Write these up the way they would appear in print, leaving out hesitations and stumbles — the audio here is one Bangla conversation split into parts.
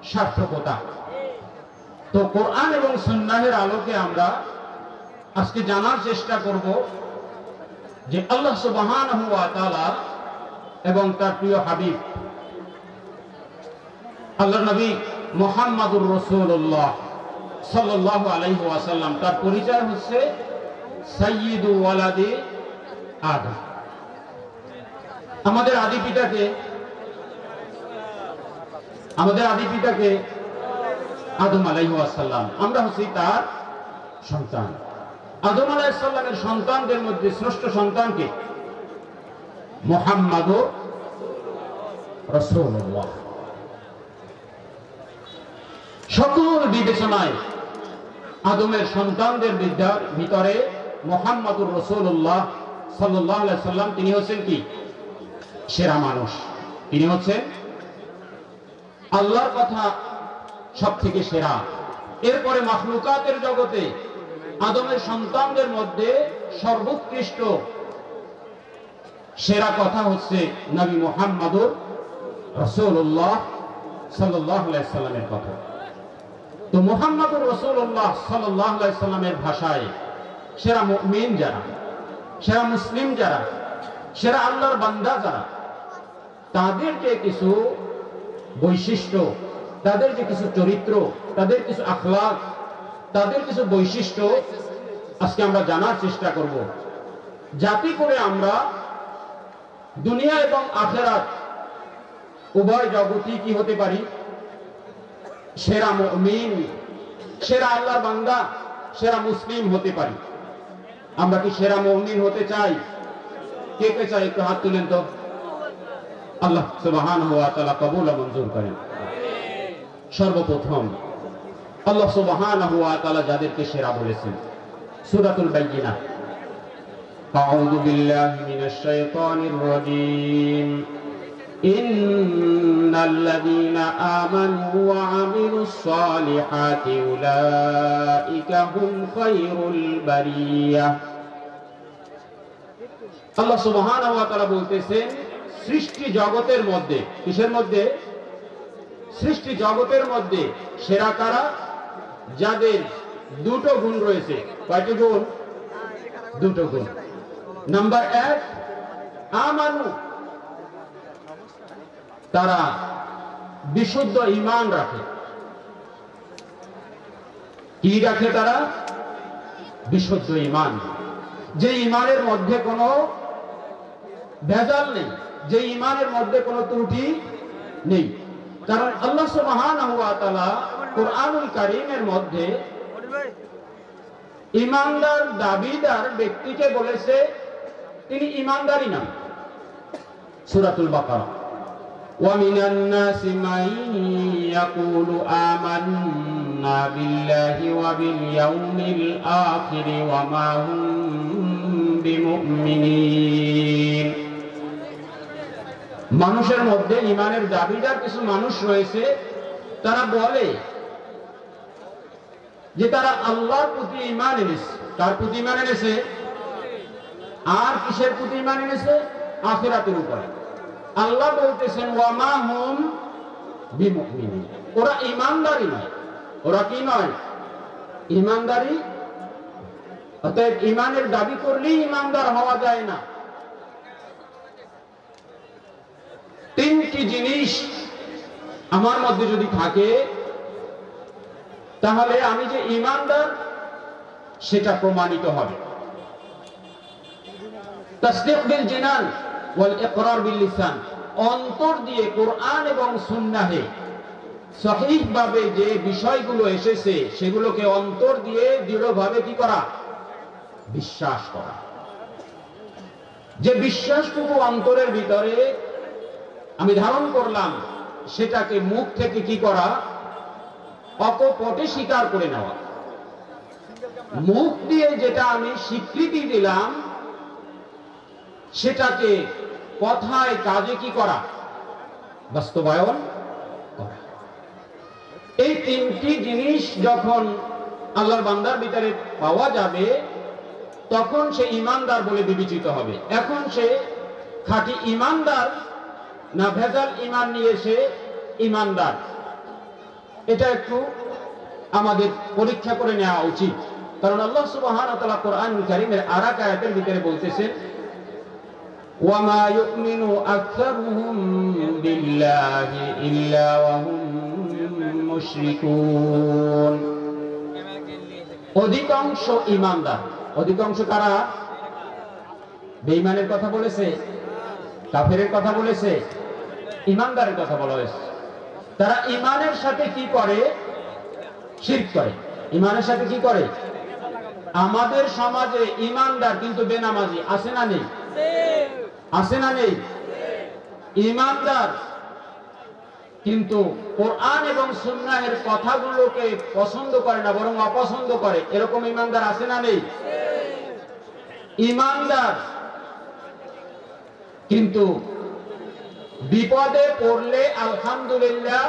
সার্থকতা। তো কোরআন এবং সুন্নাহের আলোকে আমরা আজকে জানার চেষ্টা করব যে আল্লাহ সুবহানাহু ওয়া তাআলা এবং তার প্রিয় হাবিব আল্লাহর নবী মুহাম্মদুর রাসূলুল্লাহ সাল্লাল্লাহু আলাইহি ওয়াসাল্লাম, তার পরিচয় হচ্ছে সাইয়্যিদু ওয়ালাদি আদম। আমাদের আদি পিতাকে আদম আলাইহিস সালাম, আমরা হচ্ছি তার সন্তান। আদম আলাইহিস সালামের সন্তানদের মধ্যে শ্রেষ্ঠ সন্তানকে মুহাম্মদুর রাসূলুল্লাহ। সকল বিবেচনায় আদমের সন্তানদের ভিতরে মুহাম্মদুর রাসূলুল্লাহ সাল্লাল্লাহু আলাইহি সাল্লাম তিনি হচ্ছেন কি সেরা মানুষ। তিনি হচ্ছেন আল্লাহর কথা সব থেকে সেরা। এরপরে মাখলুকাতের জগতে আদমের সন্তানদের মধ্যে সর্বোৎকৃষ্ট সেরা কথা হচ্ছে নবী মুহাম্মদুর রাসূলুল্লাহ সাল্লাল্লাহু আলাইহি সাল্লামের কথা। তো মুহাম্মদুর রাসূলুল্লাহ সাল্লাল্লাহু আলাইহি সাল্লামের ভাষায় সেরা মুমিন যারা, সেরা মুসলিম যারা, সেরা আল্লাহর বান্দা যারা, তাদের যে কিছু বৈশিষ্ট্য, তাদের যে কিছু চরিত্র, তাদের কিছু আখলাক, তাদের কিছু বৈশিষ্ট্য আজকে আমরা জানার চেষ্টা করব, যাতে করে আমরা দুনিয়া এবং আখিরাত উভয় জগতেই কি হতে পারি সেরা মুমিন, সেরা আল্লাহর বান্দা, সেরা মুসলিম হতে পারি। আমরা কি সেরা মুমিন হতে চাই? কে কে চাই একটু হাত তুলেন তো। আল্লাহ সুবহানাহু ওয়া তাআলা কবুল ও মঞ্জুর করেন। সর্বপ্রথম আল্লাহ সুবহানাহু ওয়া তাআলা যাদেরকে সেরা বলেছেন, সূরাতুল বাইয়িনাহ, আউযু বিল্লাহি মিনাশ শাইতানির রাজীম, ইন্নাল্লাযীনা আমানু ওয়া আমিলুস সালিহাতি উলাইকা হুম খায়রুল বারিয়াহ। আল্লাহ সুবহানাহু ওয়া তাআলা বলতেছেন সৃষ্টি জগতের মধ্যে, কিসের মধ্যে? সৃষ্টি জগতের মধ্যে সেরা কারা? যাদের দুটো গুণ রয়েছে। কয়টি গুণ? দুটো গুণ। নাম্বার 1, আমানু, তারা বিশুদ্ধ ঈমান রাখে। কি রাখে তারা? বিশুদ্ধ ঈমান। যে ঈমানের মধ্যে কোনো ভেজাল নেই, যে ঈমানের মধ্যে কোনো ত্রুটি নেই। কারণ আল্লাহ সুবহানাহু ওয়া তাআলা কুরআনুল কারীমের মধ্যে ঈমানদার দাবিদার ব্যক্তিকে বলেছে তিনি ঈমানদারই না। সূরাতুল বাকারা, ওয়া মিনান নাসি মান ইয়াকুলু আমান্না বিল্লাহি ওয়া বিল ইয়াউমিল আখির ওয়া মা হুম বিমুমিনিন। মানুষের মধ্যে ঈমানের দাবিদার কিছু মানুষ রয়েছে, তারা বলে যে তারা আল্লাহর প্রতি ঈমান এনেছে। কার প্রতি ঈমান এনেছে? আর কিসের প্রতি ঈমান এনেছে? আখিরাতের উপরে। আল্লাহ বলতেছেন ওয়া মা হুম বিমুমিনিন, ওরা ঈমানদারই নয়। ওরা কি নয়? ঈমানদারই। অতএব ঈমানের দাবি করলেই ঈমানদার হওয়া যায় না। তিনটি জিনিস আমার মধ্যে যদি থাকে তাহলে আমি যে ঈমানদার সেটা প্রমাণিত হবে। তাসদীক বিল জিনান ওয়াল ইকরার বিল লিসান, অন্তর দিয়ে কোরআন এবং সুন্নাহে সহিহভাবে যে বিষয়গুলো এসেছে সেগুলোকে অন্তর দিয়ে দৃঢ়ভাবে কি করা? বিশ্বাস করা। যে বিশ্বাসটুকু অন্তরের ভিতরে আমি ধারণ করলাম সেটাকে মুখ থেকে কি করা? অকপটে স্বীকার করে নেওয়া। মুখ দিয়ে যেটা আমি স্বীকৃতি দিলাম সেটাকে কথায় কাজে কি করা? বাস্তবায়ন করা। এই তিনটি জিনিস যখন আল্লাহর বান্দার ভিতরে পাওয়া যাবে তখন সে ঈমানদার বলে বিবেচিত হবে। এখন সে খাঁটি ঈমানদার না ভেজাল ঈমান নিয়ে সে ঈমানদার? এটা একটু আমাদের পরীক্ষা করে নেওয়া উচিত। কারণ আল্লাহ সুবহানাহু ওয়া তাআলা কোরআনুল কারীমের আরেক আয়াতের ভিতরে বলতেছেন, ওয়ামা ইউমিনু আকসারুহুম বিল্লাহি ইল্লা ওয়া হুম মুশরিকুন। অধিকাংশ ঈমানদার, অধিকাংশ কারা? বেঈমানের কথা বলেছে, কাফেরের কথা বলেছে, ঈমানদারের কথা বলা হয়েছে। তারা ঈমানের সাথে কি করে? শিরক করে। ঈমানের সাথে কি করে? আমাদের সমাজে ঈমানদার কিন্তু বেনামাজি আছে না নেই? আছে না নেই? ঈমানদার কিন্তু কোরআন এবং সুন্নাহের কথাগুলোকে পছন্দ করে না, বরং অপছন্দ করে, এরকম ঈমানদার আছে না নেই? ঈমানদার কিন্তু বিপদে পড়লে আলহামদুলিল্লাহ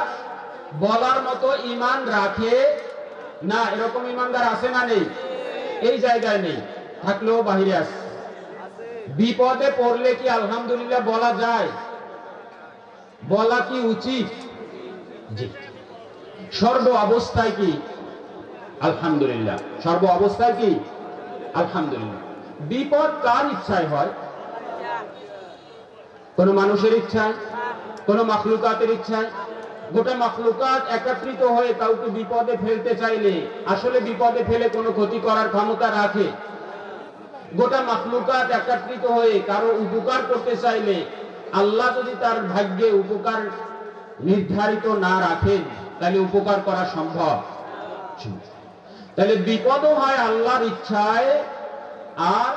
বলার মতো ঈমান রাখে না, এরকম ঈমানদার আছে না নেই? এই জায়গায় নেই, থাকলেও বাহিরে আছে। বিপদে পড়লে কি আলহামদুলিল্লাহ বলা যায়? বলা কি উচিত? জি। সর্ব অবস্থায় কি আলহামদুলিল্লাহ? সর্ব অবস্থায় কি আলহামদুলিল্লাহ? বিপদ কার ইচ্ছায় হয়? কোন মানুষের ইচ্ছায়? কোন মাখলুকাতের ইচ্ছায়? গোটা মাখলুকাত একত্রিত হয়ে কাউকে বিপদে ফেলতে চাইলে আসলে বিপদে ফেলে কোনো ক্ষতি করার ক্ষমতা রাখে? গোটা মাখলুকাত একত্রিত হয়ে কারো উপকার করতে চাইলে আল্লাহ যদি তার ভাগ্যে উপকার নির্ধারিত না রাখেন তাহলে উপকার করা সম্ভব? তাহলে বিপদও হয় আল্লাহর ইচ্ছায়, আর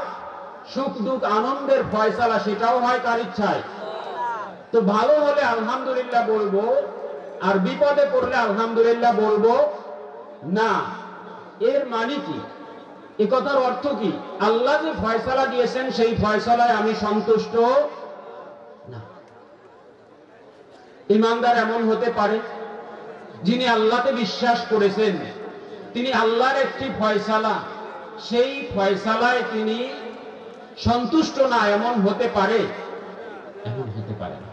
সুখ দুঃখ আনন্দের ফয়সালা সেটাও হয় কার ইচ্ছায়? তো ভালো হলে আলহামদুলিল্লাহ বলবো, আর বিপদে পড়লে আলহামদুলিল্লাহ বলবো না। এর মানে কি? এ কথার অর্থ কি? আল্লাহ যে ফয়সালা দিয়েছেন সেই ফয়সালায় আমি সন্তুষ্ট না। ঈমানদার এমন হতে পারে যিনি আল্লাহকে বিশ্বাস করেছেন, তিনি আল্লাহর একটি ফয়সালা, সেই ফয়সালায় তিনি সন্তুষ্ট না, এমন হতে পারে? এমন হতে পারে না।